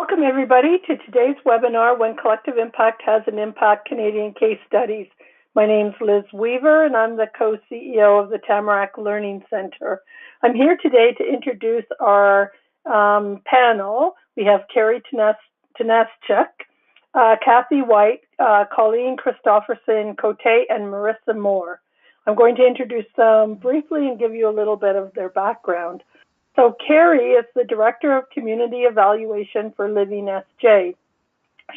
Welcome, everybody, to today's webinar, When Collective Impact Has an Impact, Canadian Case Studies. My name's Liz Weaver, and I'm the co-CEO of the Tamarack Learning Centre. I'm here today to introduce our panel. We have Carrie Tanasichuk, Cathy, Wright, Colleen, Christopherson-Cote, and Marisa, Moher. I'm going to introduce them briefly and give you a little bit of their background. So Carrie is the Director of Community Evaluation for Living SJ.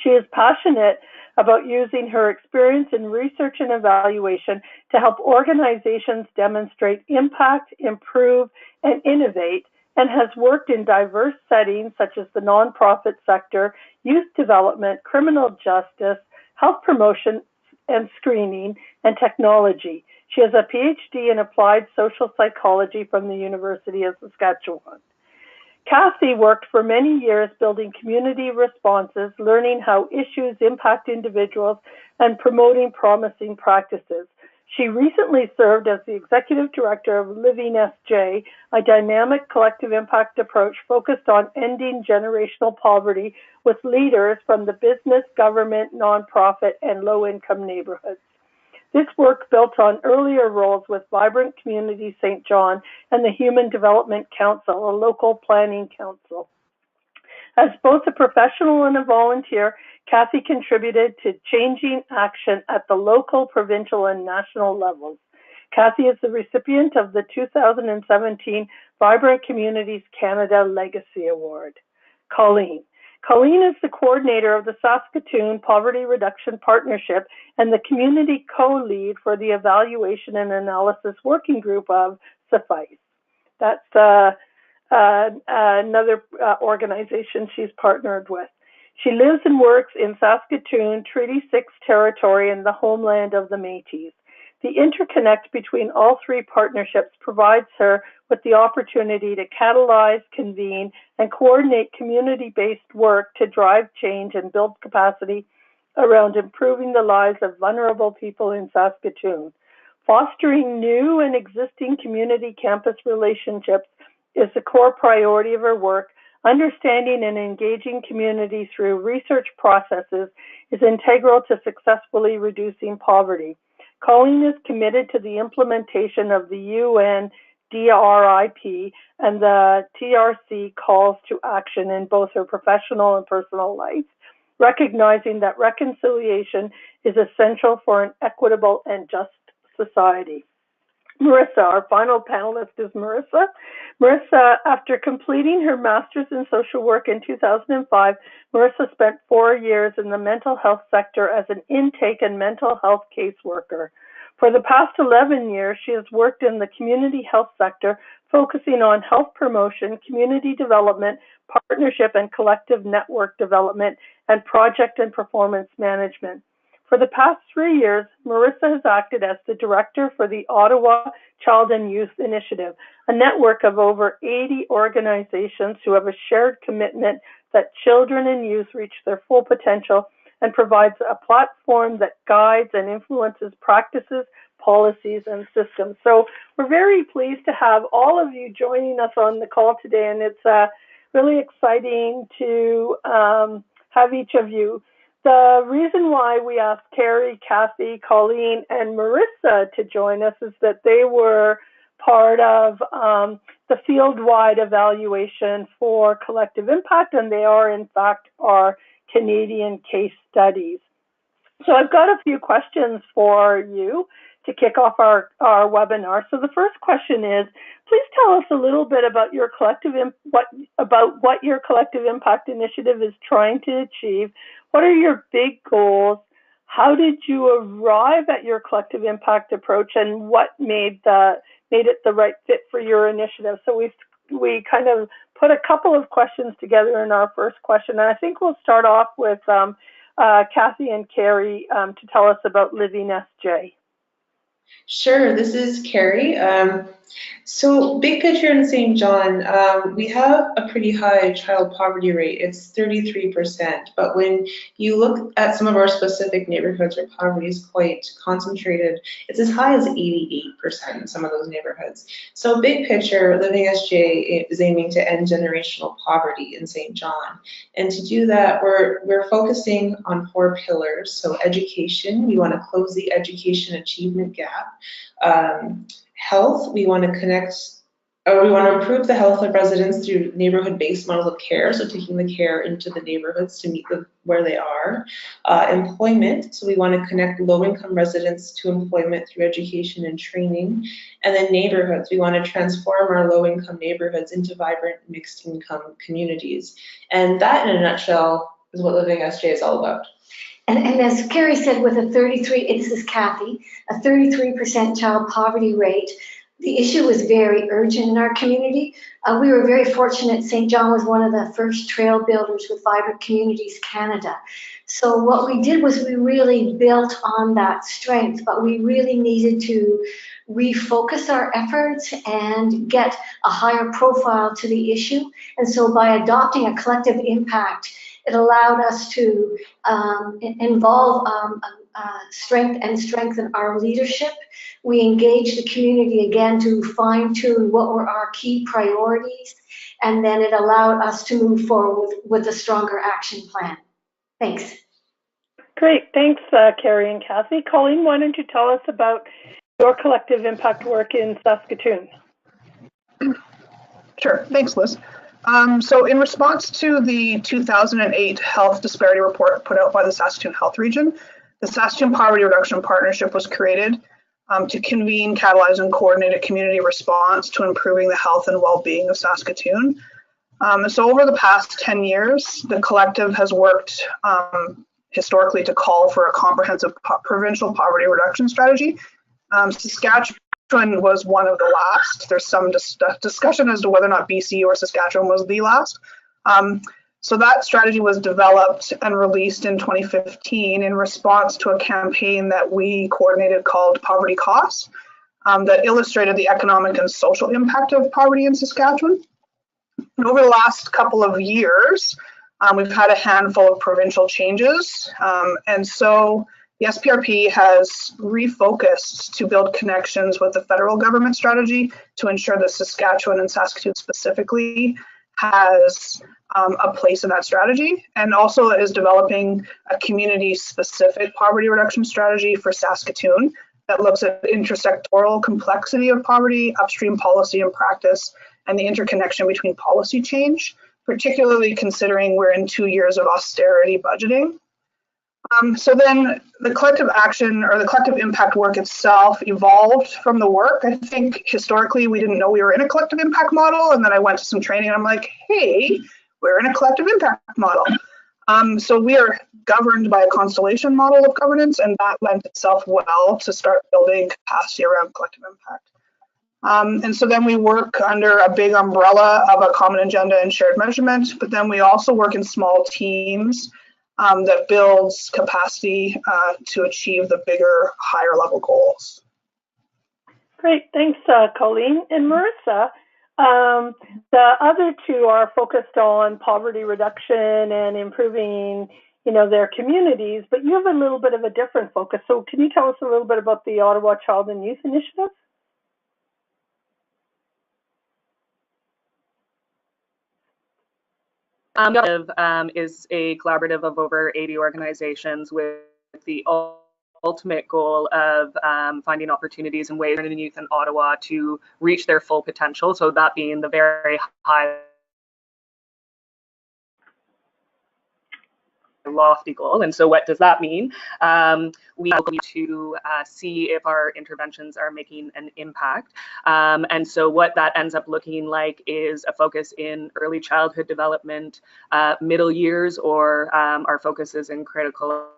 She is passionate about using her experience in research and evaluation to help organizations demonstrate impact, improve, and innovate, and has worked in diverse settings such as the nonprofit sector, youth development, criminal justice, health promotion and screening, and technology. She has a PhD in applied social psychology from the University of Saskatchewan. Cathy worked for many years building community responses, learning how issues impact individuals, and promoting promising practices. She recently served as the Executive Director of Living SJ, a dynamic collective impact approach focused on ending generational poverty with leaders from the business, government, nonprofit, and low-income neighborhoods. This work built on earlier roles with Vibrant Community St. John and the Human Development Council, a local planning council. As both a professional and a volunteer, Cathy contributed to changing action at the local, provincial, and national levels. Cathy is the recipient of the 2017 Vibrant Communities Canada Legacy Award. Colleen is the coordinator of the Saskatoon Poverty Reduction Partnership and the community co-lead for the Evaluation and Analysis Working Group of Suffice. That's another organization she's partnered with. She lives and works in Saskatoon, Treaty 6 territory and the homeland of the Métis. The interconnect between all three partnerships provides her with the opportunity to catalyze, convene, and coordinate community-based work to drive change and build capacity around improving the lives of vulnerable people in Saskatoon. Fostering new and existing community campus relationships is the core priority of her work. Understanding and engaging community through research processes is integral to successfully reducing poverty. Colleen is committed to the implementation of the UN DRIP and the TRC calls to action in both her professional and personal life, recognizing that reconciliation is essential for an equitable and just society. Marisa, our final panelist, is Marisa. Marisa, after completing her master's in social work in 2005, Marisa spent 4 years in the mental health sector as an intake and mental health caseworker. For the past 11 years, she has worked in the community health sector, focusing on health promotion, community development, partnership and collective network development, and project and performance management. For the past 3 years, Marisa has acted as the director for the Ottawa Child and Youth Initiative, a network of over 80 organizations who have a shared commitment that children and youth reach their full potential and provides a platform that guides and influences practices, policies, and systems. So we're very pleased to have all of you joining us on the call today, and it's really exciting to have each of you. The reason why we asked Carrie, Cathy, Colleen, and Marisa to join us is that they were part of the field-wide evaluation for collective impact, and they are, in fact, our Canadian case studies. So I've got a few questions for you to kick off our webinar. So the first question is, please tell us a little bit about your what your collective impact initiative is trying to achieve. What are your big goals? How did you arrive at your collective impact approach, and what made it the right fit for your initiative? So we kind of put a couple of questions together in our first question, and I think we'll start off with Cathy and Carrie to tell us about Living SJ. Sure, this is Carrie. So big picture in St. John, we have a pretty high child poverty rate. It's 33%. But when you look at some of our specific neighborhoods where poverty is quite concentrated, it's as high as 88% in some of those neighborhoods. So big picture, Living SJ is aiming to end generational poverty in St. John. And to do that, we're focusing on 4 pillars. So education, we want to close the education achievement gap. Health, we want to improve the health of residents through neighborhood-based models of care, so taking the care into the neighborhoods to meet them where they are. Employment, so we want to connect low-income residents to employment through education and training. And then neighborhoods, we want to transform our low-income neighborhoods into vibrant mixed-income communities. And that, in a nutshell, is what Living SJ is all about. And as Carrie said, with this is Cathy, a 33% child poverty rate, the issue was very urgent in our community. We were very fortunate. St. John was one of the first trail builders with Vibrant Communities Canada. So what we did was we really built on that strength, but we really needed to refocus our efforts and get a higher profile to the issue. And so by adopting a collective impact, it allowed us to involve strengthen our leadership. We engaged the community again to fine-tune what were our key priorities, and then it allowed us to move forward with a stronger action plan. Thanks. Great, thanks, Carrie and Cathy. Colleen, why don't you tell us about your collective impact work in Saskatoon? Sure, thanks, Liz. So in response to the 2008 health disparity report put out by the Saskatoon Health Region, the Saskatoon Poverty Reduction Partnership was created to convene, catalyze, and coordinate a community response to improving the health and well-being of Saskatoon. So over the past 10 years, the collective has worked historically to call for a comprehensive provincial poverty reduction strategy. Saskatchewan was one of the last. There's some discussion as to whether or not BC or Saskatchewan was the last. So that strategy was developed and released in 2015 in response to a campaign that we coordinated called Poverty Costs that illustrated the economic and social impact of poverty in Saskatchewan. And over the last couple of years, we've had a handful of provincial changes. And so the SPRP has refocused to build connections with the federal government strategy to ensure that Saskatchewan and Saskatoon specifically has a place in that strategy, and also is developing a community-specific poverty reduction strategy for Saskatoon that looks at intersectoral complexity of poverty, upstream policy and practice, and the interconnection between policy change, particularly considering we're in 2 years of austerity budgeting. So then the collective action or the collective impact work itself evolved from the work. I think historically we didn't know we were in a collective impact model, and then I went to some training and I'm like, hey, we're in a collective impact model. So we are governed by a Constellation model of governance, and that lent itself well to start building capacity around collective impact. And so then we work under a big umbrella of a common agenda and shared measurement, but then we also work in small teams that builds capacity to achieve the bigger, higher level goals. Great, thanks, Colleen. And Marisa, the other two are focused on poverty reduction and improving, their communities, but you have a little bit of a different focus. So can you tell us a little bit about the Ottawa Child and Youth Initiative? Is a collaborative of over 80 organizations with the ultimate goal of finding opportunities and ways for youth in Ottawa to reach their full potential. So that being the very high lofty goal. And so what does that mean? We need to see if our interventions are making an impact. And so what that ends up looking like is a focus in early childhood development, middle years, or our focus is in critical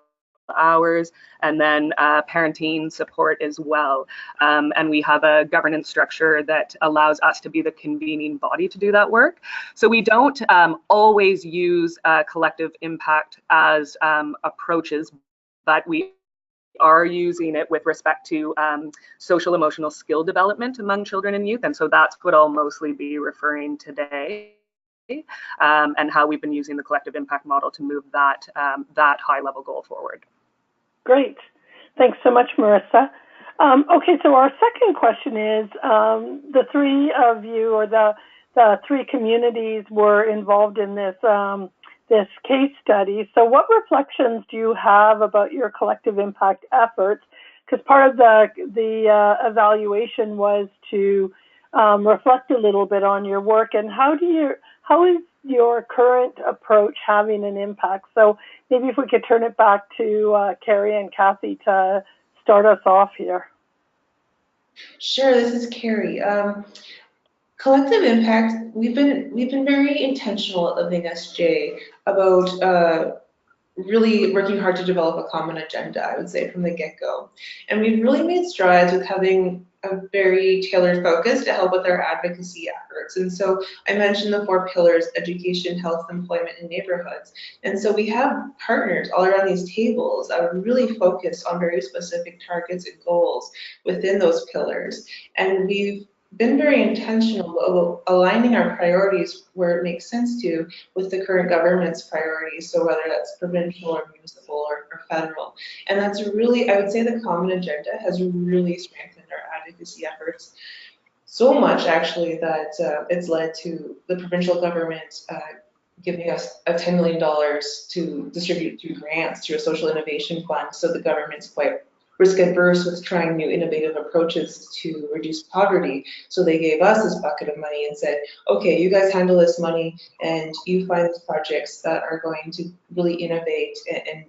hours, and then parenting support as well. And we have a governance structure that allows us to be the convening body to do that work. So we don't always use collective impact as approaches, but we are using it with respect to social emotional skill development among children and youth. And so that's what I'll mostly be referring today, and how we've been using the collective impact model to move that, that high level goal forward. Great. Thanks so much, Marisa. Okay, so our second question is, the three of you, or the three communities, were involved in this this case study. So what reflections do you have about your collective impact efforts? Because part of the evaluation was to reflect a little bit on your work, and how is your current approach having an impact? So maybe if we could turn it back to Carrie and Cathy to start us off here. Sure, this is Carrie. Collective impact, we've been very intentional at Living SJ about really working hard to develop a common agenda, I would say, from the get-go. And we've really made strides with having a very tailored focus to help with our advocacy efforts. And so I mentioned the 4 pillars: education, health, employment, and neighborhoods. And so we have partners all around these tables that are really focused on very specific targets and goals within those pillars. And we've been very intentional about aligning our priorities where it makes sense to with the current government's priorities, so whether that's provincial or municipal or federal. And that's really, I would say, the common agenda has really strengthened our advocacy efforts so much, actually, that it's led to the provincial government giving us $10 million to distribute through grants through a social innovation fund. So the government's quite risk adverse with trying new innovative approaches to reduce poverty. So they gave us this bucket of money and said, okay, you guys handle this money and you find these projects that are going to really innovate and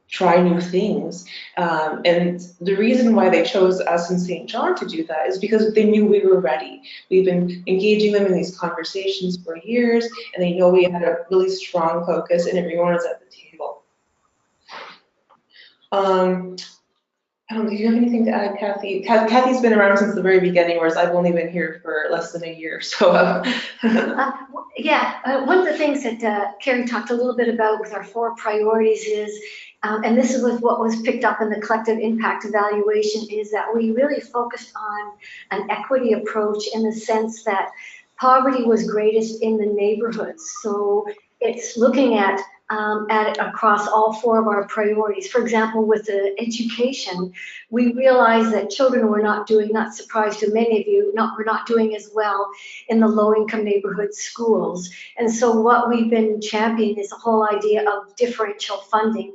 try new things. And the reason why they chose us in St. John to do that is because they knew we were ready. We've been engaging them in these conversations for years, and they know we had a really strong focus and everyone was at the table. I don't know, do you have anything to add, Cathy? Cathy's been around since the very beginning, whereas I've only been here for less than a year. So, one of the things that Carrie talked a little bit about with our 4 priorities is, and this is what was picked up in the collective impact evaluation, is that we really focused on an equity approach in the sense that poverty was greatest in the neighborhoods. So it's looking at it across all 4 of our priorities. For example, with the education, we realized that children were not surprised to many of you, were not doing as well in the low-income neighborhood schools. And so what we've been championing is the whole idea of differential funding,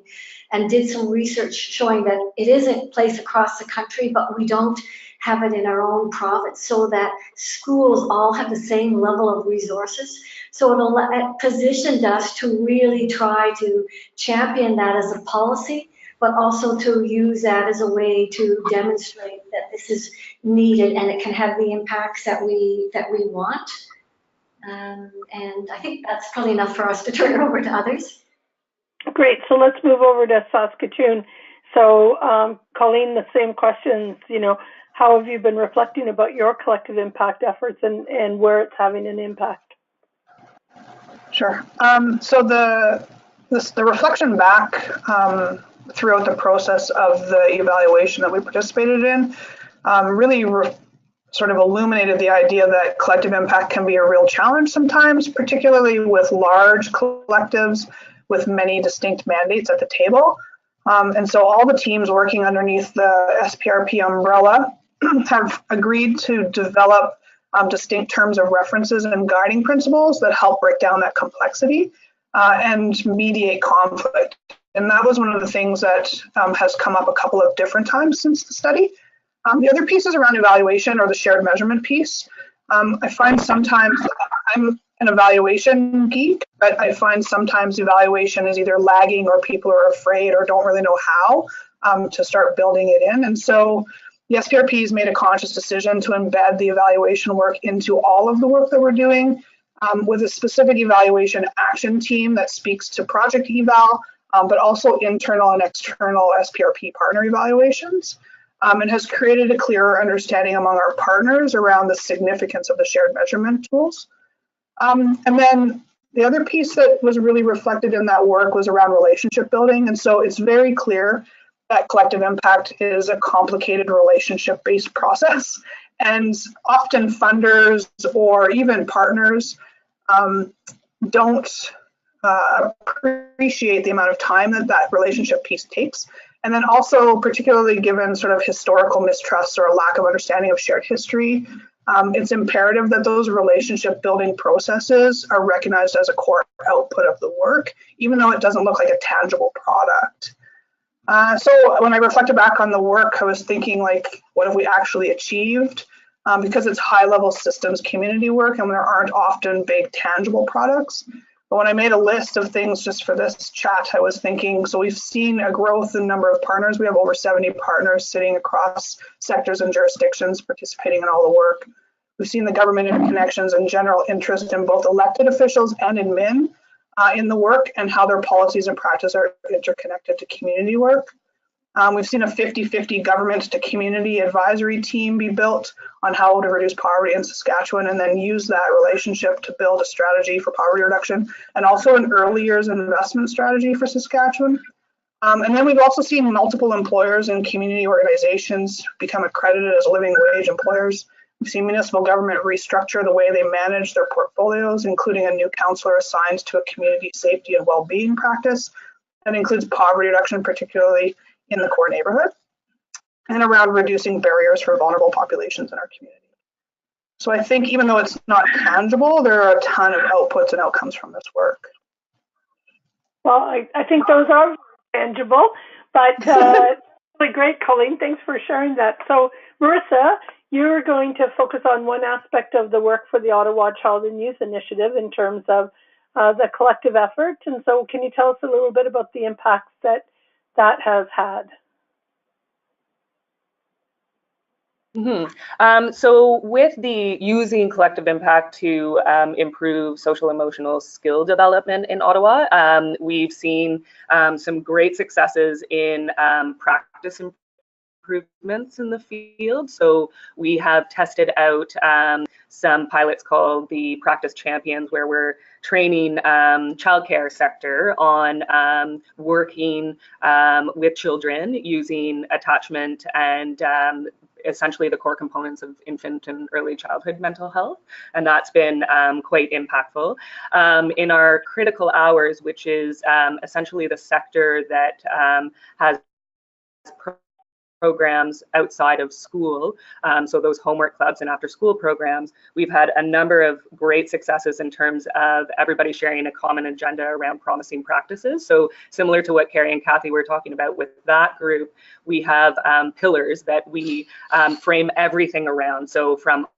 and did some research showing that it is in place across the country, but we don't have it in our own province, so that schools all have the same level of resources. So it positioned us to really try to champion that as a policy, but also to use that as a way to demonstrate that this is needed and it can have the impacts that we want. And I think that's probably enough for us to turn it over to others. Great. So let's move over to Saskatoon. So Colleen, the same questions, how have you been reflecting about your collective impact efforts and where it's having an impact? Sure. So the reflection back throughout the process of the evaluation that we participated in really sort of illuminated the idea that collective impact can be a real challenge sometimes, particularly with large collectives with many distinct mandates at the table. And so all the teams working underneath the SPRP umbrella have agreed to develop distinct terms of references and guiding principles that help break down that complexity and mediate conflict. And that was one of the things that has come up a couple of different times since the study. The other pieces around evaluation or the shared measurement piece. I find sometimes, I'm an evaluation geek, but I find sometimes evaluation is either lagging or people are afraid or don't really know how to start building it in. And so the SPRP has made a conscious decision to embed the evaluation work into all of the work that we're doing with a specific evaluation action team that speaks to project eval, but also internal and external SPRP partner evaluations, and has created a clearer understanding among our partners around the significance of the shared measurement tools. And then the other piece that was really reflected in that work was around relationship building. And so it's very clear that collective impact is a complicated relationship-based process, and often funders or even partners don't appreciate the amount of time that relationship piece takes. And then also, particularly given sort of historical mistrust or a lack of understanding of shared history, it's imperative that those relationship building processes are recognized as a core output of the work, even though it doesn't look like a tangible product. So when I reflected back on the work, I was thinking, like, what have we actually achieved? Because it's high level systems community work and there aren't often big tangible products. But when I made a list of things just for this chat, I was thinking, so we've seen a growth in number of partners. We have over 70 partners sitting across sectors and jurisdictions participating in all the work. We've seen the government interconnections and general interest in both elected officials and admin in the work and how their policies and practice are interconnected to community work. We've seen a 50-50 government to community advisory team be built on how to reduce poverty in Saskatchewan and then use that relationship to build a strategy for poverty reduction and also an early years investment strategy for Saskatchewan. And then we've also seen multiple employers and community organizations become accredited as living wage employers. We've seen municipal government restructure the way they manage their portfolios, including a new counselor assigned to a community safety and well-being practice that includes poverty reduction, particularly in the core neighborhood, and around reducing barriers for vulnerable populations in our community. So I think even though it's not tangible, there are a ton of outputs and outcomes from this work. Well, I think those are tangible, but really great, Colleen. Thanks for sharing that. So Marisa, you're going to focus on one aspect of the work for the Ottawa Child and Youth Initiative in terms of the collective effort. And so can you tell us a little bit about the impacts that has had? So with the using collective impact to improve social emotional skill development in Ottawa, we've seen some great successes in practice improvements in the field. So we have tested out some pilots called the Practice Champions, where we're training childcare sector on working with children using attachment and essentially the core components of infant and early childhood mental health. And that's been quite impactful. In our critical hours, which is essentially the sector that has programs outside of school, so those homework clubs and after school programs, we've had a number of great successes in terms of everybody sharing a common agenda around promising practices. So similar to what Carrie and Cathy were talking about with that group, we have pillars that we frame everything around. So from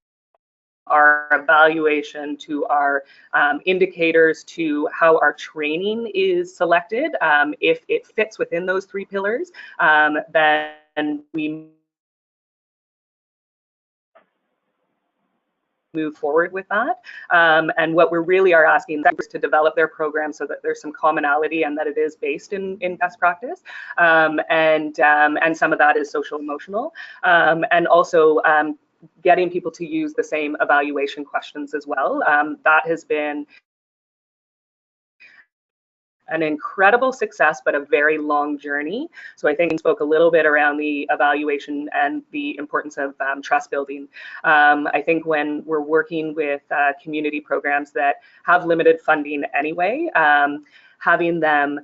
our evaluation to our indicators to how our training is selected, if it fits within those three pillars, then we move forward with that. And what we really are asking them is to develop their program so that there's some commonality and that it is based in best practice. And some of that is social emotional. And also getting people to use the same evaluation questions as well. That has been an incredible success, but a very long journey. So I think we spoke a little bit around the evaluation and the importance of trust building. I think when we're working with community programs that have limited funding anyway, having them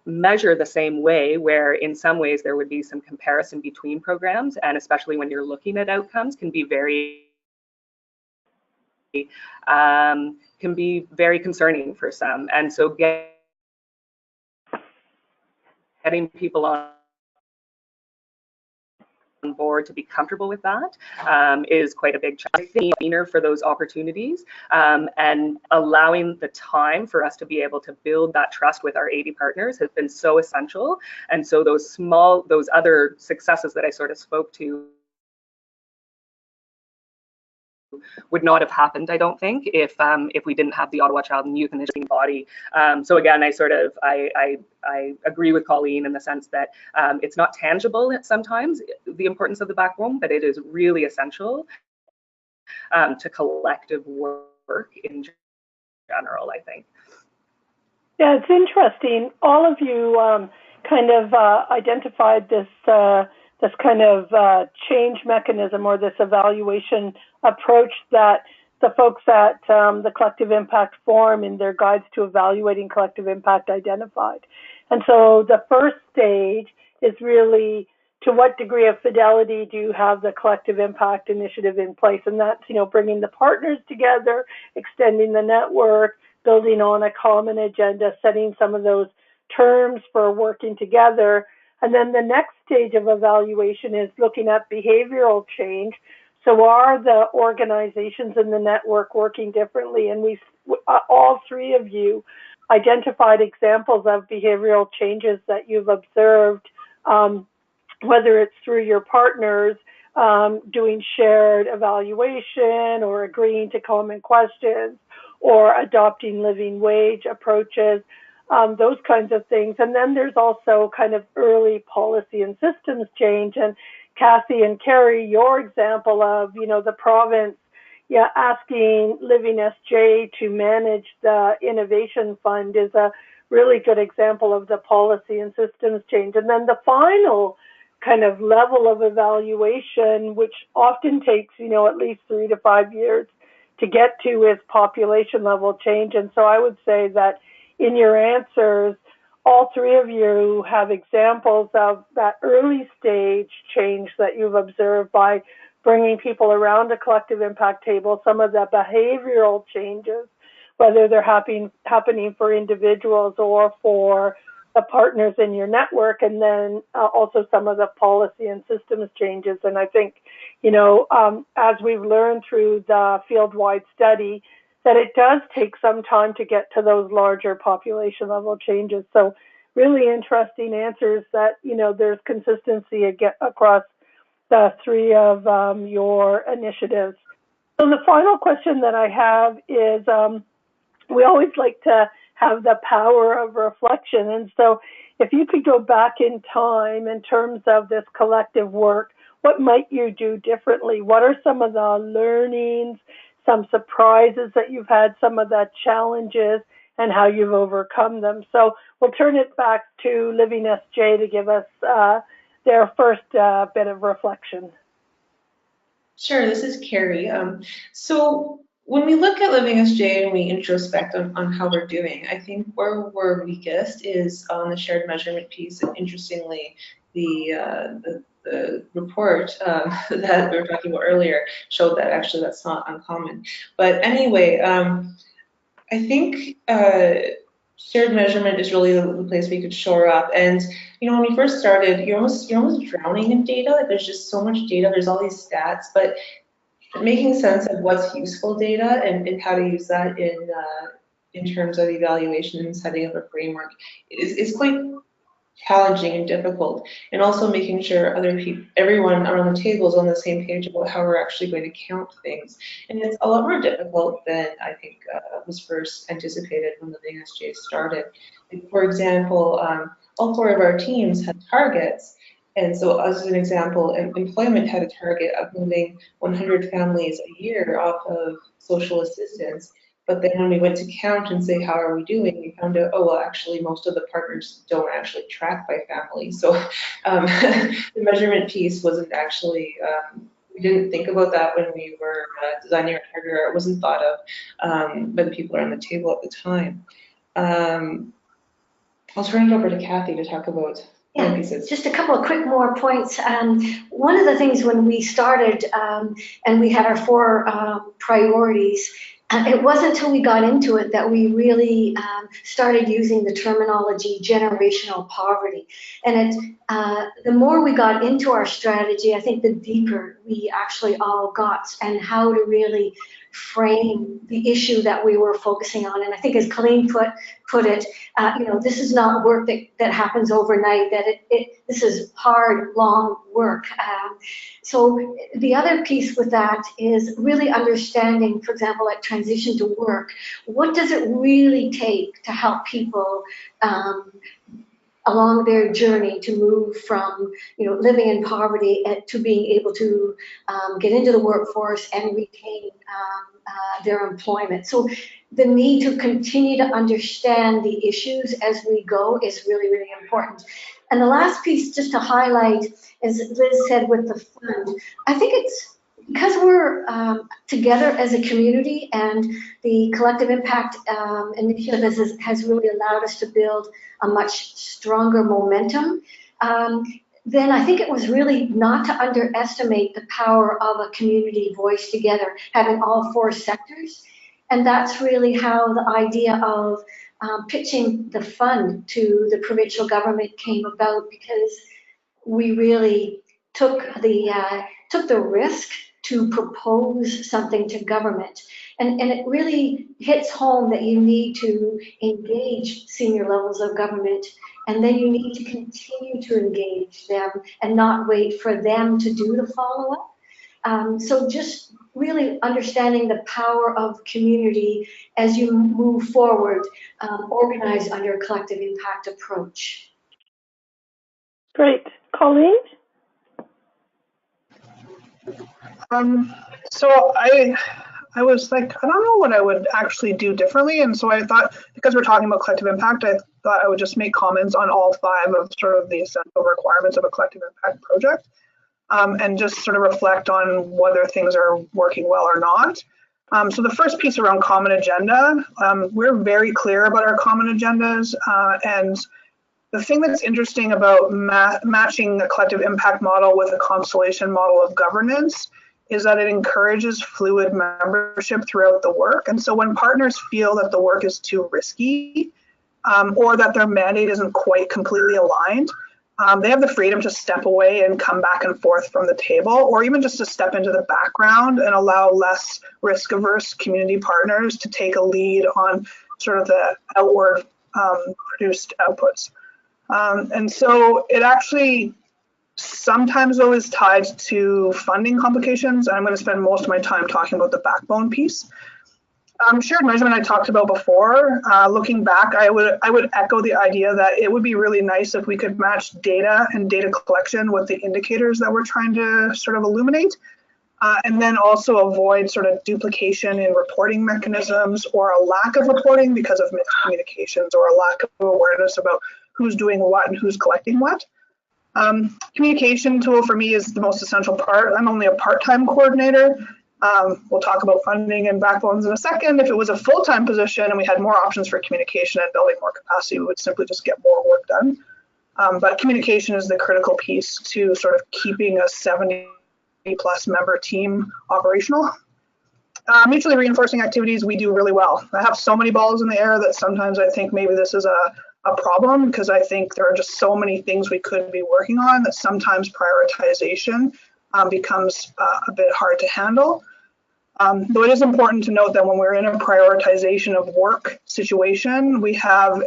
measure the same way, where in some ways there would be some comparison between programs, and especially when you're looking at outcomes, can be very concerning for some. And so getting people on board to be comfortable with that is quite a big challenge. I think for those opportunities and allowing the time for us to be able to build that trust with our 80 partners has been so essential. And so those other successes that I sort of spoke to would not have happened, I don't think, if we didn't have the Ottawa Child and Youth Initiative body. So again, I agree with Colleen in the sense that it's not tangible sometimes, the importance of the backbone, but it is really essential to collective work in general, I think. Yeah, it's interesting. All of you kind of identified this this kind of change mechanism or this evaluation approach that the folks at the Collective Impact Forum in their guides to evaluating collective impact identified. And so the first stage is really, to what degree of fidelity do you have the collective impact initiative in place? And that's, bringing the partners together, extending the network, building on a common agenda, setting some of those terms for working together. And then the next stage of evaluation is looking at behavioral change. So are the organizations in the network working differently? And we, all three of you, identified examples of behavioral changes that you've observed, whether it's through your partners doing shared evaluation or agreeing to common questions or adopting living wage approaches, those kinds of things. And then there's also kind of early policy and systems change. And Cathy and Carrie, your example of, the province asking Living SJ to manage the innovation fund is a really good example of the policy and systems change. And then the final kind of level of evaluation, which often takes, at least 3 to 5 years to get to, is population level change. And so I would say that in your answers, all three of you have examples of that early stage change that you've observed by bringing people around a collective impact table, some of the behavioral changes, whether they're happening for individuals or for the partners in your network, and then also some of the policy and systems changes. And I think, as we've learned through the field-wide study, that it does take some time to get to those larger population level changes. So really interesting answers that, there's consistency across the three of your initiatives. So the final question that I have is, we always like to have the power of reflection. And so if you could go back in time in terms of this collective work, what might you do differently? What are some of the learnings, some surprises that you've had, some of the challenges, and how you've overcome them? So we'll turn it back to Living SJ to give us their first bit of reflection. Sure, this is Carrie. So when we look at Living SJ and we introspect on how we're doing, I think where we're weakest is on the shared measurement piece. And interestingly, the report that we were talking about earlier showed that actually that's not uncommon. But anyway, I think shared measurement is really the place we could shore up. And when we first started, you're almost drowning in data. Like, there's just so much data. There's all these stats, but making sense of what's useful data and how to use that in terms of evaluation and setting up a framework is quite challenging and difficult. And also making sure everyone around the table is on the same page about how we're actually going to count things. And it's a lot more difficult than I think was first anticipated when Living SJ started. For example, all 4 of our teams had targets. And so, as an example, employment had a target of moving 100 families a year off of social assistance. But then when we went to count and say, how are we doing, we found out, oh, well, actually, most of the partners don't actually track by family. So the measurement piece wasn't actually, we didn't think about that when we were designing our target, or it wasn't thought of by the people around the table at the time. I'll turn it over to Cathy to talk about. Yeah, just a couple of quick more points. One of the things when we started and we had our 4 priorities, it wasn't until we got into it that we really started using the terminology generational poverty. And the more we got into our strategy, I think the deeper we actually all got and how to really frame the issue that we were focusing on. And I think, as Colleen put it, this is not work that happens overnight, that this is hard, long work. So the other piece with that is really understanding, for example, at transition to work, what does it really take to help people along their journey to move from living in poverty to being able to get into the workforce and retain their employment. So the need to continue to understand the issues as we go is really, really important. And the last piece, just to highlight, as Liz said with the fund, I think it's because we're together as a community, and the collective impact initiative has really allowed us to build a much stronger momentum. Then I think it was really not to underestimate the power of a community voice together, having all four sectors. And that's really how the idea of pitching the fund to the provincial government came about, because we really took the risk to propose something to government. And it really hits home that you need to engage senior levels of government, and then you need to continue to engage them and not wait for them to do the follow-up. So just really understanding the power of community as you move forward, organized under a collective impact approach. Great. Colleen? So I was like, I don't know what I would actually do differently. And so I thought, because we're talking about collective impact, I thought I would just make comments on all 5 of sort of the essential requirements of a collective impact project, and just sort of reflect on whether things are working well or not. So the first piece around common agenda, we're very clear about our common agendas, and the thing that's interesting about matching the collective impact model with a Constellation model of governance is that it encourages fluid membership throughout the work. And so when partners feel that the work is too risky, or that their mandate isn't quite completely aligned, they have the freedom to step away and come back and forth from the table, or even just to step into the background and allow less risk-averse community partners to take a lead on sort of the outward produced outputs. And so it actually sometimes though is tied to funding complications. I'm going to spend most of my time talking about the backbone piece. Shared measurement I talked about before. Looking back, I would echo the idea that it would be really nice if we could match data and data collection with the indicators that we're trying to sort of illuminate, and then also avoid sort of duplication in reporting mechanisms or a lack of reporting because of miscommunications or a lack of awareness about who's doing what and who's collecting what. Communication tool for me is the most essential part. I'm only a part-time coordinator. We'll talk about funding and backbones in a second. If it was a full-time position and we had more options for communication and building more capacity, we would simply just get more work done. But communication is the critical piece to sort of keeping a 70-plus member team operational. Mutually reinforcing activities, we do really well. I have so many balls in the air that sometimes I think maybe this is a problem, because I think there are just so many things we could be working on that sometimes prioritization becomes a bit hard to handle. Though it is important to note that when we're in a prioritization of work situation, we have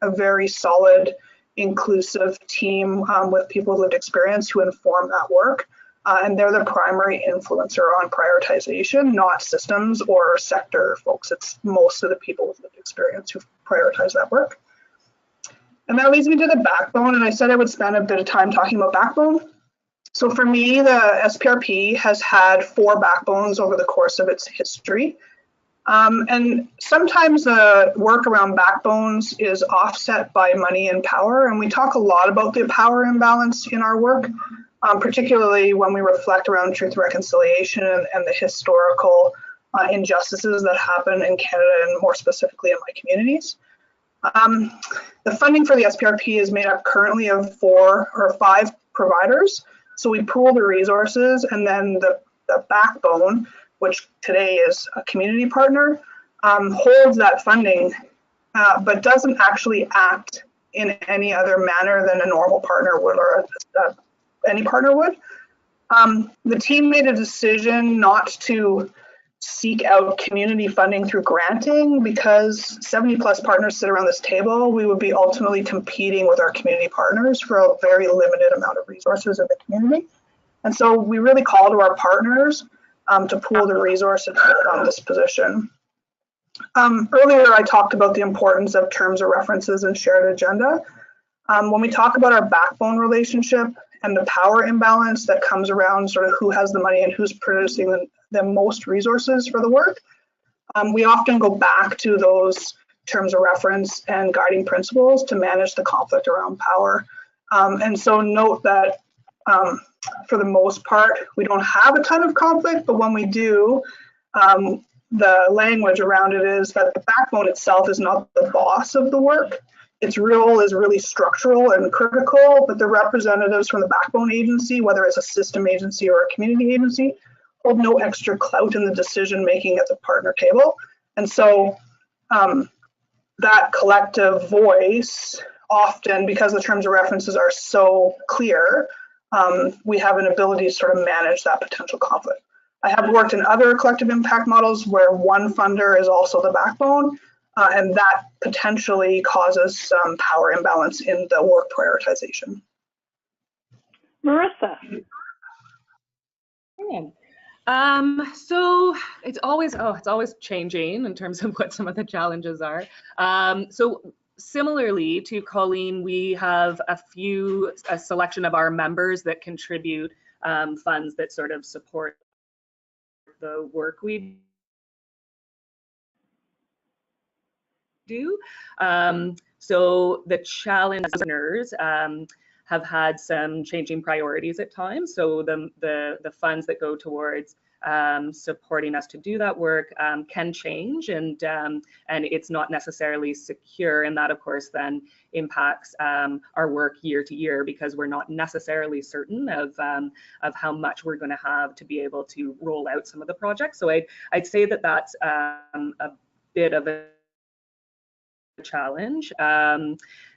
a very solid, inclusive team with people with lived experience who inform that work. And they're the primary influencer on prioritization, not systems or sector folks. It's most of the people with lived experience who prioritize that work. And that leads me to the backbone, and I said I would spend a bit of time talking about backbone. So for me, the SPRP has had 4 backbones over the course of its history. And sometimes the work around backbones is offset by money and power, and we talk a lot about the power imbalance in our work, particularly when we reflect around truth and reconciliation and the historical injustices that happen in Canada and more specifically in my communities. The funding for the SPRP is made up currently of 4 or 5 providers. So we pool the resources, and then the backbone, which today is a community partner, holds that funding, but doesn't actually act in any other manner than a normal partner would, or any partner would. The team made a decision not to seek out community funding through granting, because 70-plus partners sit around this table. We would be ultimately competing with our community partners for a very limited amount of resources in the community. And so we really call to our partners to pool the resources on this position. Earlier, I talked about the importance of terms of references and shared agenda. When we talk about our backbone relationship and the power imbalance that comes around sort of who has the money and who's producing the most resources for the work. We often go back to those terms of reference and guiding principles to manage the conflict around power. And so note that for the most part, we don't have a ton of conflict, but when we do, the language around it is that the backbone itself is not the boss of the work. Its role is really structural and critical, but the representatives from the backbone agency, whether it's a system agency or a community agency, hold no extra clout in the decision making at the partner table. And so that collective voice, often because the terms of references are so clear, we have an ability to sort of manage that potential conflict. I have worked in other collective impact models where one funder is also the backbone, and that potentially causes some power imbalance in the work prioritization. Marisa. So it's always changing in terms of what some of the challenges are. So similarly to Colleen, we have a selection of our members that contribute funds that sort of support the work we do. So the challenge partners have had some changing priorities at times. So the funds that go towards supporting us to do that work can change, and it's not necessarily secure, and that of course then impacts our work year to year, because we're not necessarily certain of how much we're going to have to be able to roll out some of the projects. So I'd say that that's a bit of a challenge.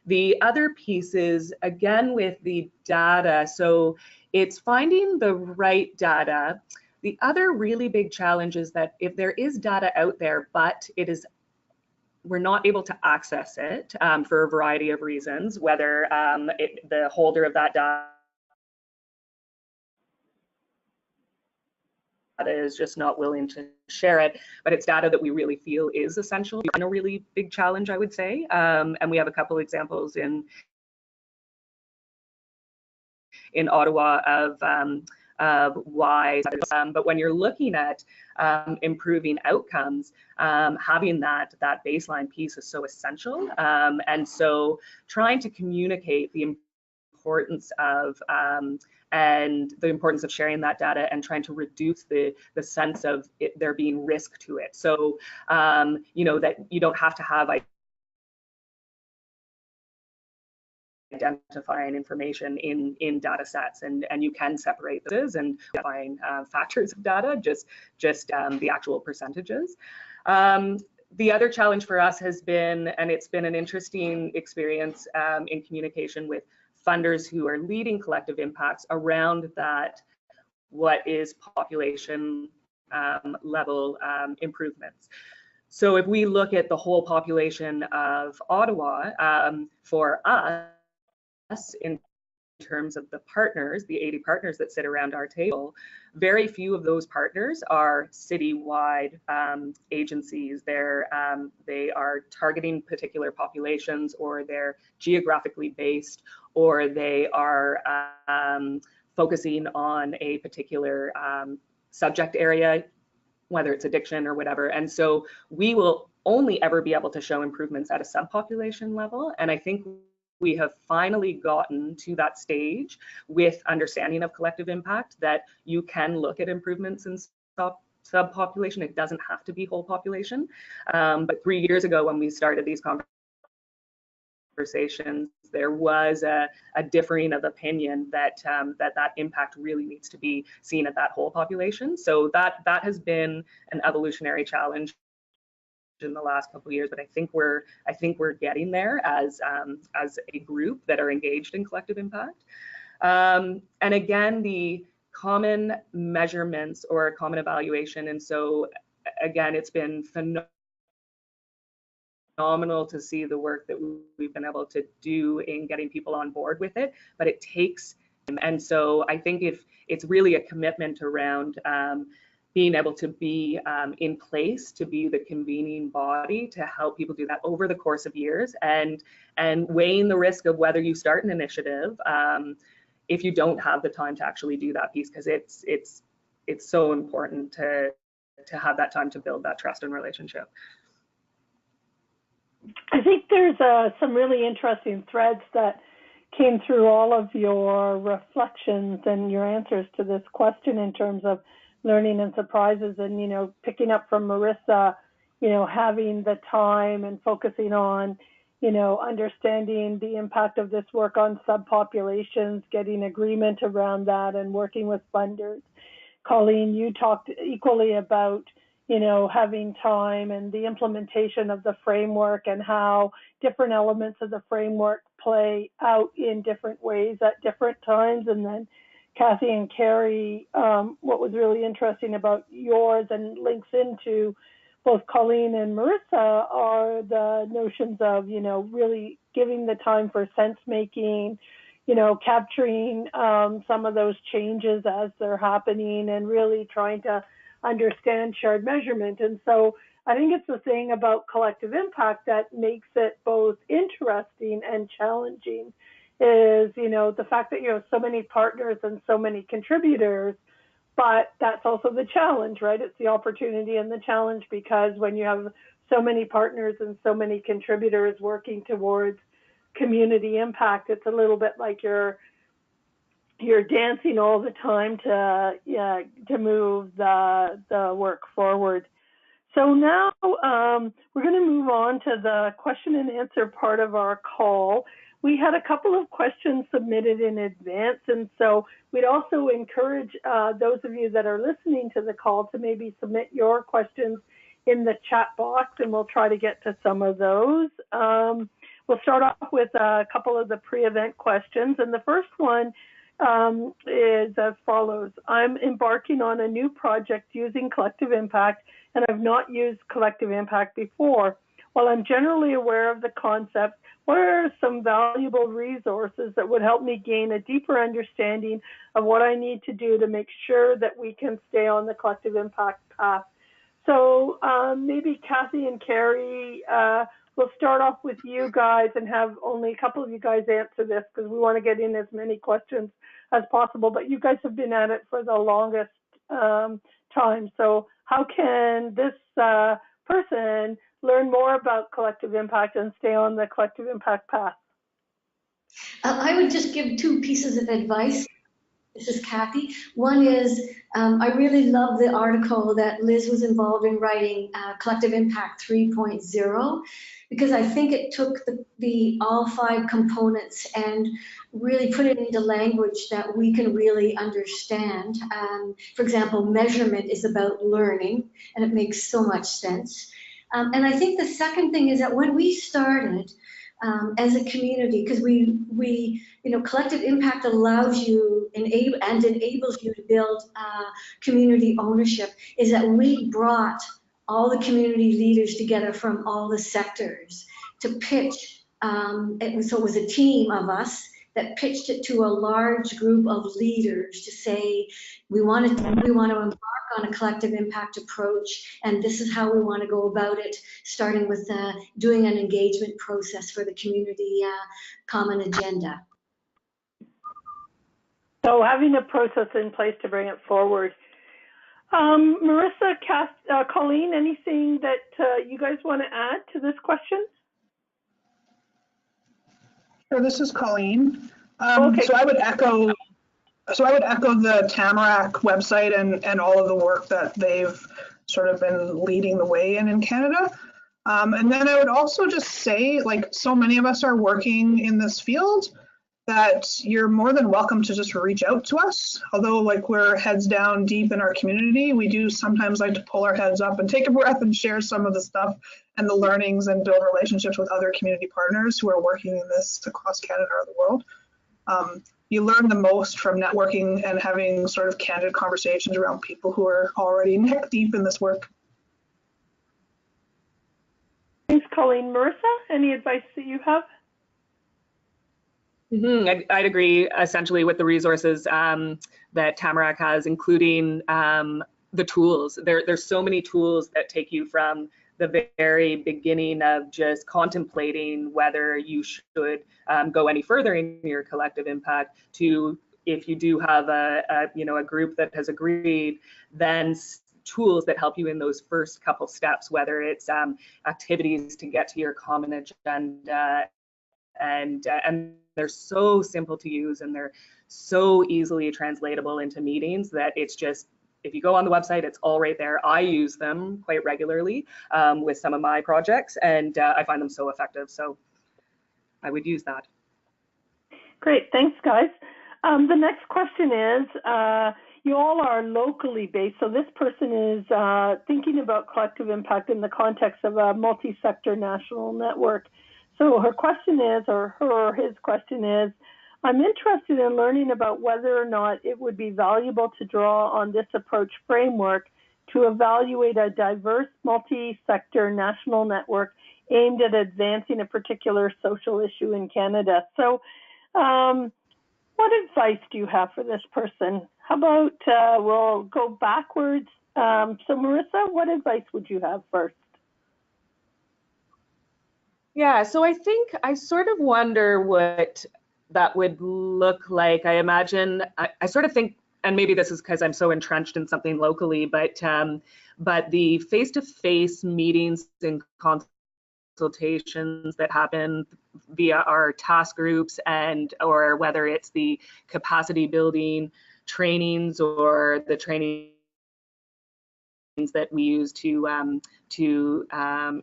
The other piece is, again, with the data, so it's finding the right data. The other really big challenge is that if there is data out there, but we're not able to access it for a variety of reasons, whether the holder of that data is just not willing to share it, but it's data that we really feel is essential. And a really big challenge, I would say. And we have a couple examples in Ottawa of why. But when you're looking at improving outcomes, having that baseline piece is so essential. And so trying to communicate the importance of sharing that data and trying to reduce the sense of there being risk to it. So, that you don't have to have identifying information in data sets, and you can separate those and find factors of data, just the actual percentages. The other challenge for us has been, and it's been an interesting experience in communication with funders who are leading collective impacts around that, what is population level improvements. So if we look at the whole population of Ottawa, for us in terms of the partners, the 80 partners that sit around our table, very few of those partners are citywide agencies. They are targeting particular populations, or they're geographically based, or they are focusing on a particular subject area, whether it's addiction or whatever. And so we will only ever be able to show improvements at a subpopulation level. And I think we have finally gotten to that stage with understanding of collective impact, that you can look at improvements in subpopulation. It doesn't have to be whole population. But 3 years ago, when we started these conversations, there was a differing of opinion that that impact really needs to be seen at that whole population. So that has been an evolutionary challenge in the last couple of years, but I think we're getting there as a group that are engaged in collective impact. And again, the common measurements or a common evaluation. And so again, it's been phenomenal to see the work that we've been able to do in getting people on board with it, but it takes time. And so I think if it's really a commitment around being able to be in place to be the convening body to help people do that over the course of years, and weighing the risk of whether you start an initiative if you don't have the time to actually do that piece, because it's it's so important to have that time to build that trust and relationship. I think there's some really interesting threads that came through all of your reflections and your answers to this question in terms of learning and surprises, and, you know, picking up from Marisa, you know, having the time and focusing on, you know, understanding the impact of this work on subpopulations, getting agreement around that, and working with funders. Colleen, you talked equally about, you know, having time and the implementation of the framework and how different elements of the framework play out in different ways at different times. And then Cathy and Carrie, what was really interesting about yours and links into both Colleen and Marisa are the notions of, you know, really giving the time for sense making, you know, capturing some of those changes as they're happening, and really trying to understand shared measurement. And so I think it's the thing about collective impact that makes it both interesting and challenging is, you know, the fact that you have so many partners and so many contributors, but that's also the challenge, right? It's the opportunity and the challenge, because when you have so many partners and so many contributors working towards community impact, it's a little bit like you're dancing all the time to move the work forward. So now we're going to move on to the question and answer part of our call. We had a couple of questions submitted in advance, and so we'd also encourage those of you that are listening to the call to maybe submit your questions in the chat box, and we'll try to get to some of those. We'll start off with a couple of the pre-event questions, and the first one is as follows. I'm embarking on a new project using collective impact, and I've not used collective impact before. While I'm generally aware of the concept, what are some valuable resources that would help me gain a deeper understanding of what I need to do to make sure that we can stay on the collective impact path? So maybe Cathy and Carrie, we'll start off with you guys and have only a couple of you guys answer this, because we want to get in as many questions as possible, but you guys have been at it for the longest time. So how can this person learn more about collective impact and stay on the collective impact path? I would just give two pieces of advice. This is Cathy. One is I really love the article that Liz was involved in writing, Collective Impact 3.0, because I think it took the all 5 components and really put it into language that we can really understand. For example, measurement is about learning, and it makes so much sense. And I think the second thing is that when we started as a community, because we you know, collective impact allows you and enables you to build community ownership, is that we brought all the community leaders together from all the sectors to pitch, and so it was a team of us that pitched it to a large group of leaders to say, we want to embark on a collective impact approach, and this is how we want to go about it, starting with doing an engagement process for the community common agenda. So having a process in place to bring it forward. Marisa, Colleen, anything that you guys want to add to this question? Sure, this is Colleen. Okay. So I would echo the Tamarack website and all of the work that they've sort of been leading the way in Canada. And then I would also just say, like, so many of us are working in this field, that you're more than welcome to just reach out to us. Although, like, we're heads down deep in our community, we do sometimes like to pull our heads up and take a breath and share some of the stuff and the learnings and build relationships with other community partners who are working in this across Canada or the world. You learn the most from networking and having sort of candid conversations around people who are already neck deep in this work. Thanks, Colleen. Marisa, any advice that you have? I'd agree essentially with the resources that Tamarack has, including the tools. There's so many tools that take you from the very beginning of just contemplating whether you should go any further in your collective impact to if you do have a group that has agreed, then tools that help you in those first couple steps, whether it's activities to get to your common agenda, and they're so simple to use and they're so easily translatable into meetings that it's just, if you go on the website, it's all right there. I use them quite regularly with some of my projects, and I find them so effective. So I would use that. Great, thanks, guys. The next question is, you all are locally based, so this person is thinking about collective impact in the context of a multi-sector national network. So her question is, or his question is, I'm interested in learning about whether or not it would be valuable to draw on this approach framework to evaluate a diverse multi-sector national network aimed at advancing a particular social issue in Canada. So what advice do you have for this person? How about we'll go backwards. So Marisa, what advice would you have first? Yeah, so I think I sort of wonder what that would look like. I imagine, I sort of think, and maybe this is because I'm so entrenched in something locally, but the face-to-face meetings and consultations that happen via our task groups, and or whether it's the capacity building trainings or the trainings that we use to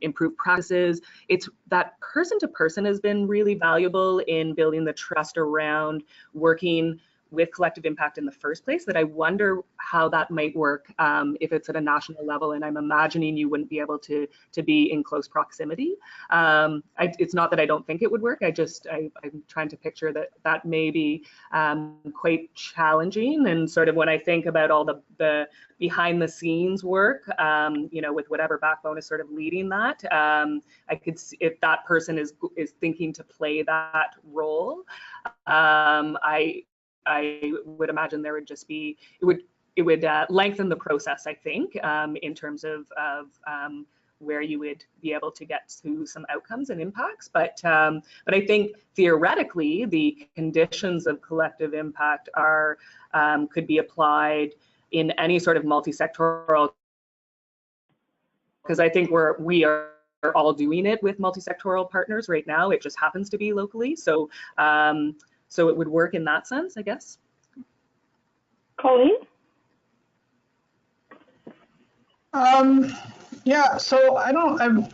improve practices, it's that person to person has been really valuable in building the trust around working with collective impact in the first place, that I wonder how that might work if it's at a national level, and I'm imagining you wouldn't be able to be in close proximity. It's not that I don't think it would work, I'm trying to picture that may be quite challenging, and sort of when I think about all the behind the scenes work, with whatever backbone is sort of leading that, I could see if that person is thinking to play that role, I would imagine there would just be, it would lengthen the process, I think, in terms of where you would be able to get to some outcomes and impacts. But I think theoretically, the conditions of collective impact could be applied in any sort of multi-sectoral, because I think we are all doing it with multi-sectoral partners right now. It just happens to be locally. So it would work in that sense, I guess. Colleen? Yeah, so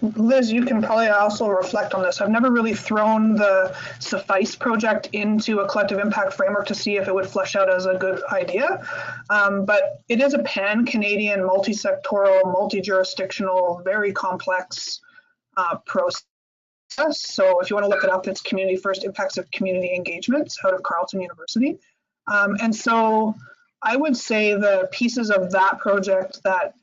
Liz, you can probably also reflect on this. I've never really thrown the Suffice project into a collective impact framework to see if it would flesh out as a good idea. But it is a pan-Canadian, multi-sectoral, multi-jurisdictional, very complex process. So if you want to look it up, it's Community First Impacts of Community Engagement out of Carleton University. And so I would say the pieces of that project that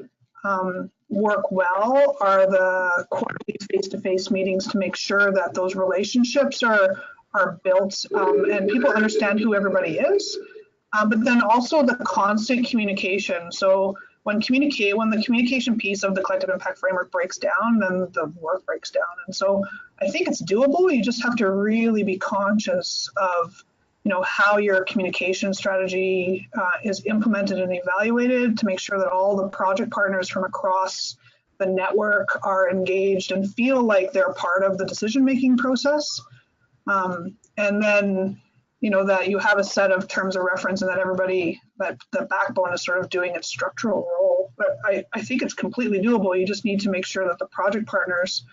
work well are the quarterly face-to-face meetings to make sure that those relationships are built and people understand who everybody is. But then also the constant communication. So when the communication piece of the collective impact framework breaks down, then the work breaks down. And so I think it's doable. You just have to really be conscious of how your communication strategy is implemented and evaluated to make sure that all the project partners from across the network are engaged and feel like they're part of the decision-making process. And then, that you have a set of terms of reference and that everybody, that the backbone is sort of doing its structural role. But I think it's completely doable. You just need to make sure that the project partners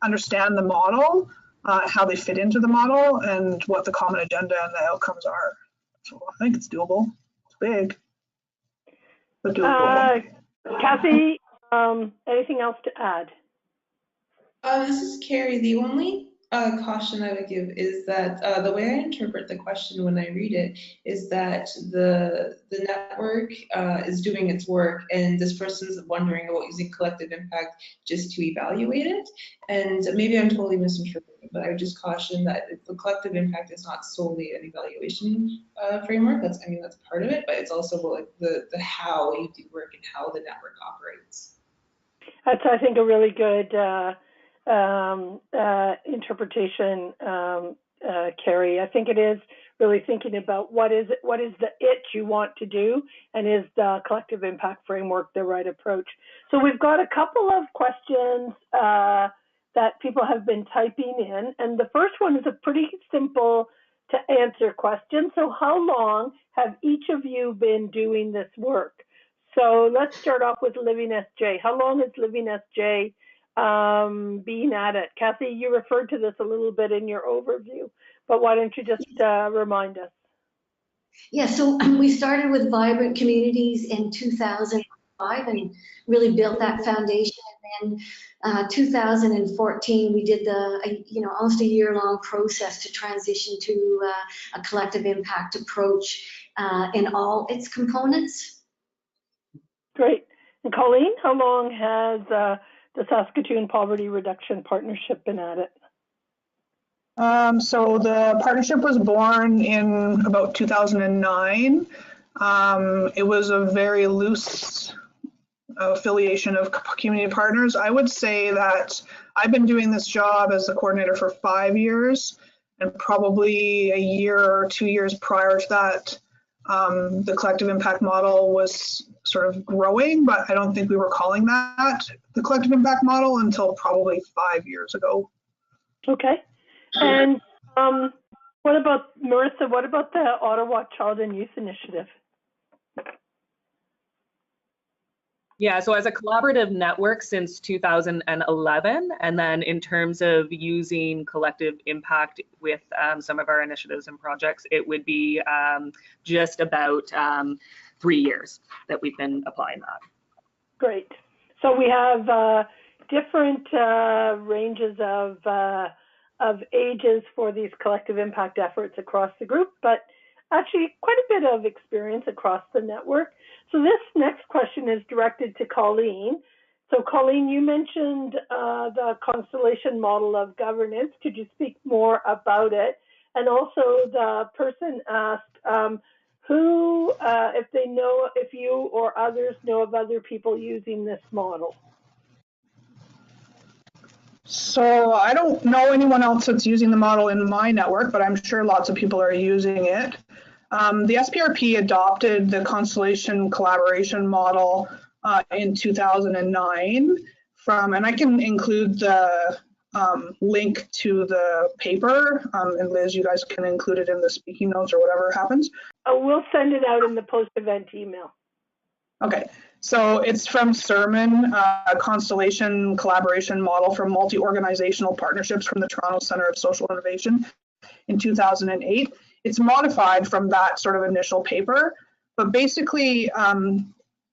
understand the model, how they fit into the model, and what the common agenda and the outcomes are. So I think it's doable. It's big, but doable. Cathy, anything else to add? This is Carrie. The only caution I would give is that the way I interpret the question when I read it is that the network is doing its work, and this person's wondering about using collective impact just to evaluate it. And maybe I'm totally misinterpreting, but I would just caution that the collective impact is not solely an evaluation framework. That's part of it, but it's also about the how you do work and how the network operates. That's, I think, a really good interpretation, Carrie. I think it is really thinking about what is the it you want to do, and is the collective impact framework the right approach? So we've got a couple of questions that people have been typing in, and the first one is a pretty simple to answer question. So how long have each of you been doing this work? So let's start off with Living SJ. How long has Living SJ been at it? Cathy, you referred to this a little bit in your overview, but why don't you just remind us? Yeah, so we started with Vibrant Communities in 2005 and really built that foundation. And then 2014, we did almost a year-long process to transition to a collective impact approach in all its components. Great. And Colleen, how long has the Saskatoon Poverty Reduction Partnership been at it? So the partnership was born in about 2009. It was a very loose affiliation of community partners. I would say that I've been doing this job as the coordinator for 5 years, and probably a year or 2 years prior to that, the collective impact model was sort of growing, but I don't think we were calling that the collective impact model until probably 5 years ago. Okay. And what about, Marisa, what about the Ottawa Child and Youth Initiative? Yeah, so as a collaborative network since 2011, and then in terms of using collective impact with some of our initiatives and projects, it would be just about 3 years that we've been applying that. Great. So we have different ranges of ages for these collective impact efforts across the group, but actually quite a bit of experience across the network. So this next question is directed to Colleen. So Colleen, you mentioned the Constellation model of governance. Could you speak more about it? And also the person asked who, if you or others know of other people using this model. So I don't know anyone else that's using the model in my network, but I'm sure lots of people are using it. The SPRP adopted the Constellation collaboration model in 2009 and I can include the link to the paper, and Liz, you guys can include it in the speaking notes or whatever happens. Oh, we'll send it out in the post-event email. Okay, so it's from Sermon, Constellation collaboration model for multi-organizational partnerships from the Toronto Centre of Social Innovation in 2008. It's modified from that sort of initial paper, but basically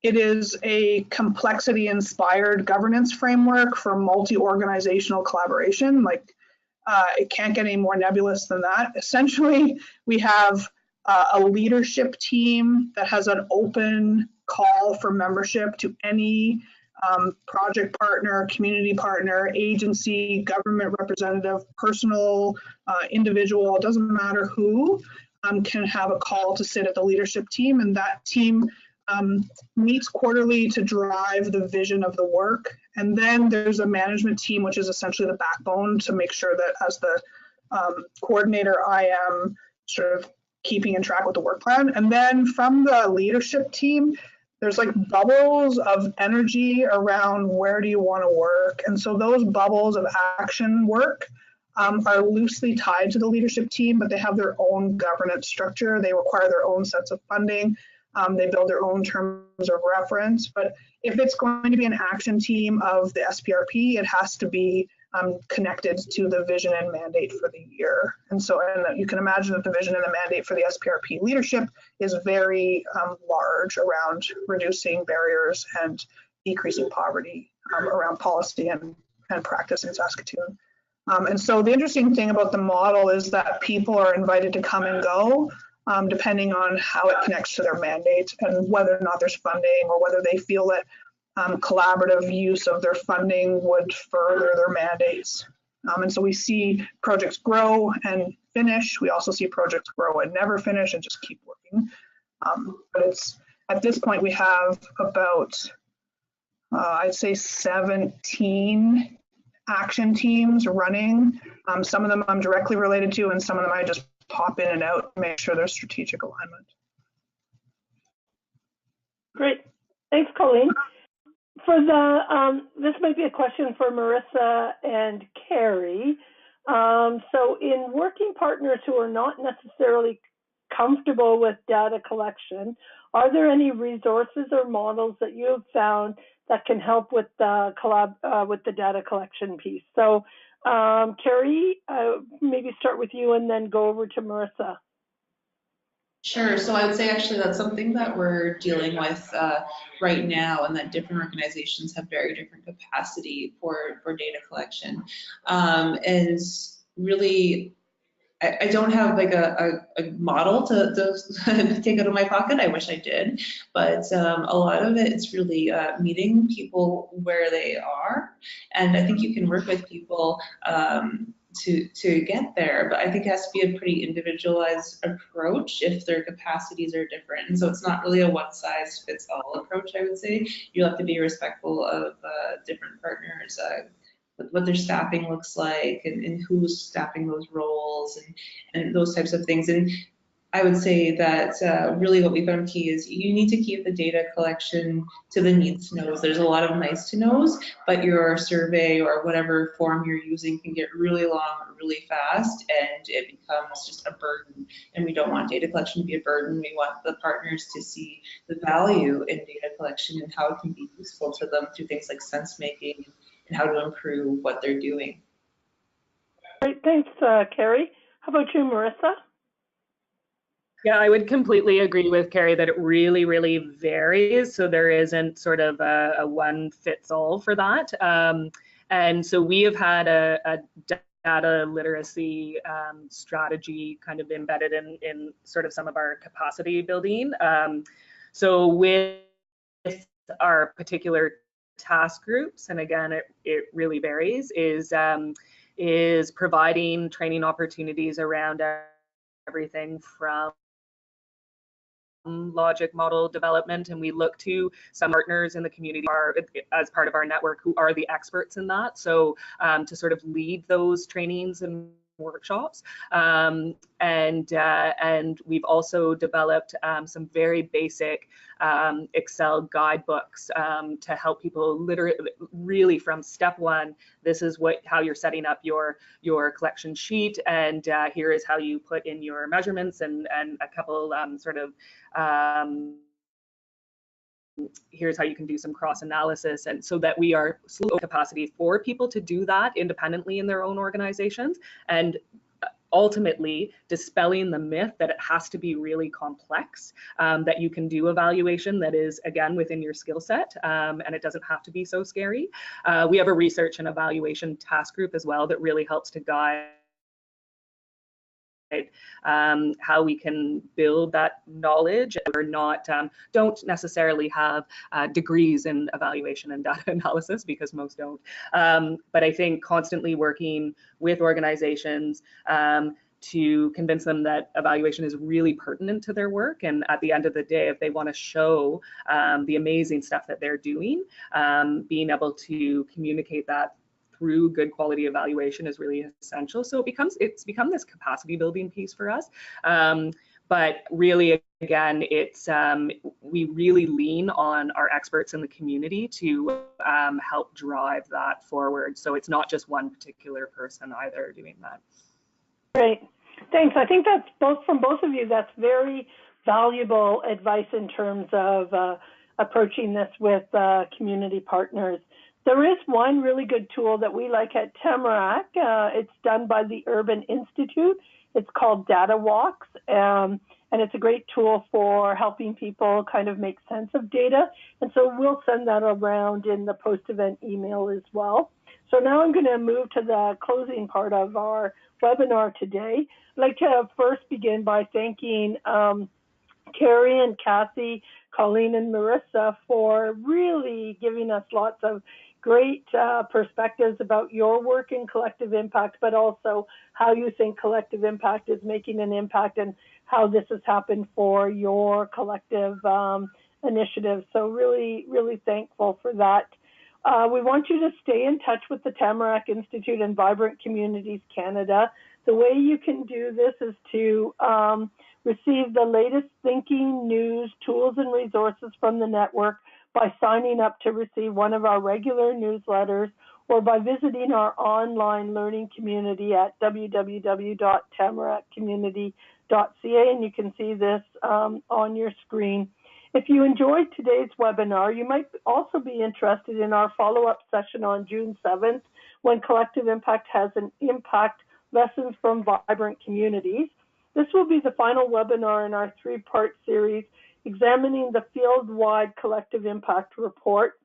it is a complexity-inspired governance framework for multi-organizational collaboration. Like, it can't get any more nebulous than that. Essentially, we have a leadership team that has an open call for membership to any project partner, community partner, agency, government representative, personal, individual, it doesn't matter who, can have a call to sit at the leadership team, and that team meets quarterly to drive the vision of the work. And then there's a management team, which is essentially the backbone to make sure that as the coordinator, I am sort of keeping in track with the work plan. And then from the leadership team, there's like bubbles of energy around where do you want to work. And so those bubbles of action work are loosely tied to the leadership team, but they have their own governance structure. They require their own sets of funding. They build their own terms of reference. But if it's going to be an action team of the SPRP, it has to be connected to the vision and mandate for the year. And so you can imagine that the vision and the mandate for the SPRP leadership is very large around reducing barriers and decreasing poverty around policy and practice in Saskatoon. And so the interesting thing about the model is that people are invited to come and go depending on how it connects to their mandate and whether or not there's funding or whether they feel that collaborative use of their funding would further their mandates. And so we see projects grow and finish. We also see projects grow and never finish and just keep working. But it's at this point we have about, I'd say 17 action teams running. Some of them I'm directly related to, and some of them I just pop in and out to make sure there's strategic alignment. Great. Thanks, Colleen. For the, this might be a question for Marisa and Carrie. So in working partners who are not necessarily comfortable with data collection, are there any resources or models that you have found that can help with the with the data collection piece? So Carrie, maybe start with you and then go over to Marisa. Sure. So I would say actually that's something that we're dealing with right now, and that different organizations have very different capacity for data collection. And really, I don't have like a model to take out of my pocket. I wish I did, but a lot of it is really meeting people where they are, and I think you can work with people to get there, but I think it has to be a pretty individualized approach if their capacities are different. And so it's not really a one-size-fits-all approach, I would say. You'll have to be respectful of different partners, what their staffing looks like, and who's staffing those roles, and those types of things. And I would say that really what we found key is you need to keep the data collection to the needs to knows. There's a lot of nice to knows, but your survey or whatever form you're using can get really long really fast, and it becomes just a burden. And we don't want data collection to be a burden. We want the partners to see the value in data collection and how it can be useful to them through things like sense making and how to improve what they're doing. Great, thanks, Carrie. How about you, Marisa? Yeah, I would completely agree with Carrie that it really, really varies. So there isn't sort of a one fits all for that. And so we have had a data literacy strategy kind of embedded in sort of some of our capacity building. So with our particular task groups, and again, it really varies, is providing training opportunities around everything from logic model development, and we look to some partners in the community as part of our network who are the experts in that, so to sort of lead those trainings and workshops, and we've also developed some very basic Excel guidebooks to help people literally, really from step one, this is how you're setting up your collection sheet, and here is how you put in your measurements, and a couple sort of here's how you can do some cross analysis, and so that we are slow capacity for people to do that independently in their own organizations, and ultimately dispelling the myth that it has to be really complex, that you can do evaluation that is, again, within your skill set, and it doesn't have to be so scary. We have a research and evaluation task group as well that really helps to guide how we can build that knowledge, or not don't necessarily have degrees in evaluation and data analysis, because most don't, but I think constantly working with organizations to convince them that evaluation is really pertinent to their work, and at the end of the day, if they want to show the amazing stuff that they're doing, being able to communicate that through good quality evaluation is really essential. So it's become this capacity building piece for us. But really, again, it's we really lean on our experts in the community to help drive that forward. So it's not just one particular person either doing that. Great, thanks. I think that's from both of you. That's very valuable advice in terms of approaching this with community partners. There is one really good tool that we like at Tamarack. It's done by the Urban Institute. It's called Data Walks, and it's a great tool for helping people kind of make sense of data. And so we'll send that around in the post-event email as well. So now I'm going to move to the closing part of our webinar today. I'd like to first begin by thanking Carrie and Cathy, Colleen and Marisa for really giving us lots of great perspectives about your work in collective impact, but also how you think collective impact is making an impact and how this has happened for your collective initiative. So really, really thankful for that. We want you to stay in touch with the Tamarack Institute and Vibrant Communities Canada. The way you can do this is to receive the latest thinking, news, tools, and resources from the network by signing up to receive one of our regular newsletters, or by visiting our online learning community at www.tamarackcommunity.ca, and you can see this on your screen. If you enjoyed today's webinar, you might also be interested in our follow-up session on June 7th, when collective impact has an impact, lessons from vibrant communities. This will be the final webinar in our three-part series examining the field-wide collective impact report.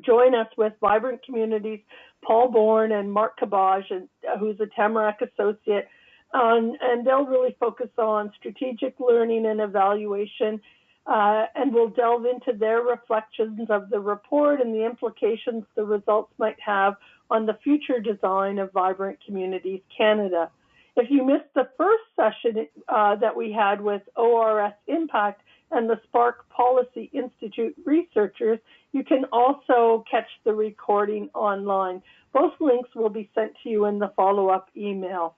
Join us with Vibrant Communities, Paul Bourne and Mark Cabage, who's a Tamarack associate, and they'll really focus on strategic learning and evaluation, and we'll delve into their reflections of the report and the implications the results might have on the future design of Vibrant Communities Canada. If you missed the first session that we had with ORS Impact and the Spark Policy Institute researchers, you can also catch the recording online. Both links will be sent to you in the follow-up email.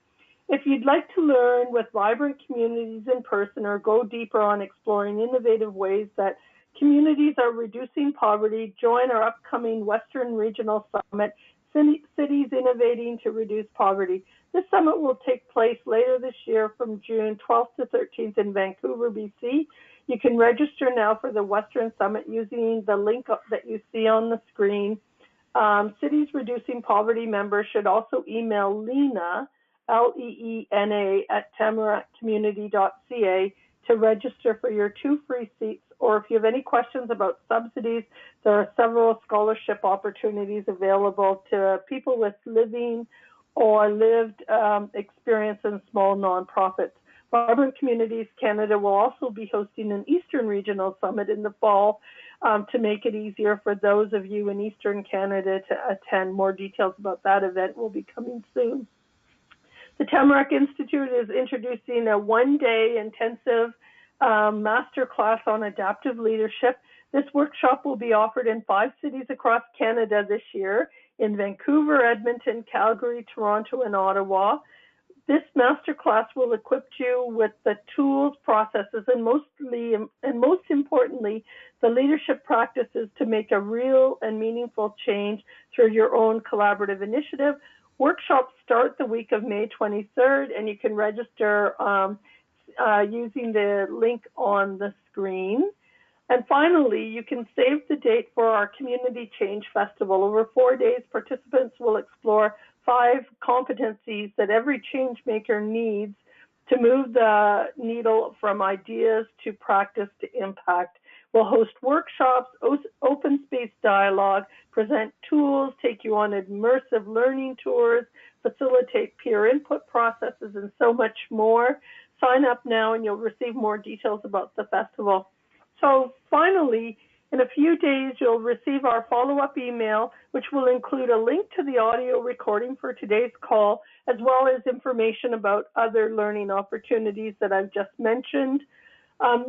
If you'd like to learn with Vibrant Communities in person or go deeper on exploring innovative ways that communities are reducing poverty, join our upcoming Western Regional Summit, Cities Innovating to Reduce Poverty. This summit will take place later this year from June 12th to 13th in Vancouver, BC. You can register now for the Western Summit using the link that you see on the screen. Cities Reducing Poverty members should also email Lena, L-E-E-N-A, at tamarackcommunity.ca to register for your 2 free seats, or if you have any questions about subsidies, there are several scholarship opportunities available to people with living or lived experience in small nonprofits. Vibrant Communities Canada will also be hosting an Eastern Regional Summit in the fall to make it easier for those of you in Eastern Canada to attend. More details about that event will be coming soon. The Tamarack Institute is introducing a one-day intensive master class on adaptive leadership. This workshop will be offered in 5 cities across Canada this year, in Vancouver, Edmonton, Calgary, Toronto, and Ottawa. This masterclass will equip you with the tools, processes, and most importantly, the leadership practices to make a real and meaningful change through your own collaborative initiative. Workshops start the week of May 23rd, and you can register using the link on the screen. And finally, you can save the date for our Community Change Festival. Over 4 days, participants will explore 5 competencies that every change maker needs to move the needle from ideas to practice to impact. We'll host workshops, open space dialogue, present tools, take you on immersive learning tours, facilitate peer input processes, and so much more. Sign up now and you'll receive more details about the festival. So finally, in a few days, you'll receive our follow-up email, which will include a link to the audio recording for today's call, as well as information about other learning opportunities that I've just mentioned.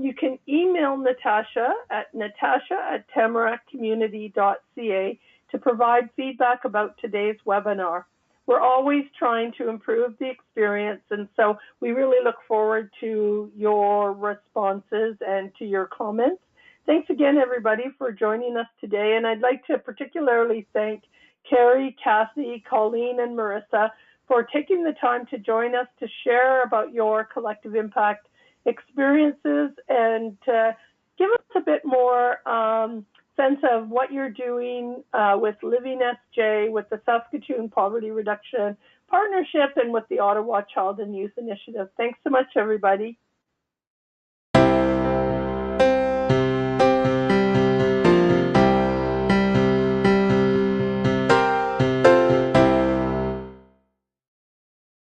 You can email Natasha at tamarackcommunity.ca to provide feedback about today's webinar. We're always trying to improve the experience, and so we really look forward to your responses and to your comments. Thanks again, everybody, for joining us today, and I'd like to particularly thank Carrie, Cathy, Colleen, and Marisa for taking the time to join us to share about your collective impact experiences and to give us a bit more sense of what you're doing with Living SJ, with the Saskatoon Poverty Reduction Partnership, and with the Ottawa Child and Youth Initiative. Thanks so much, everybody.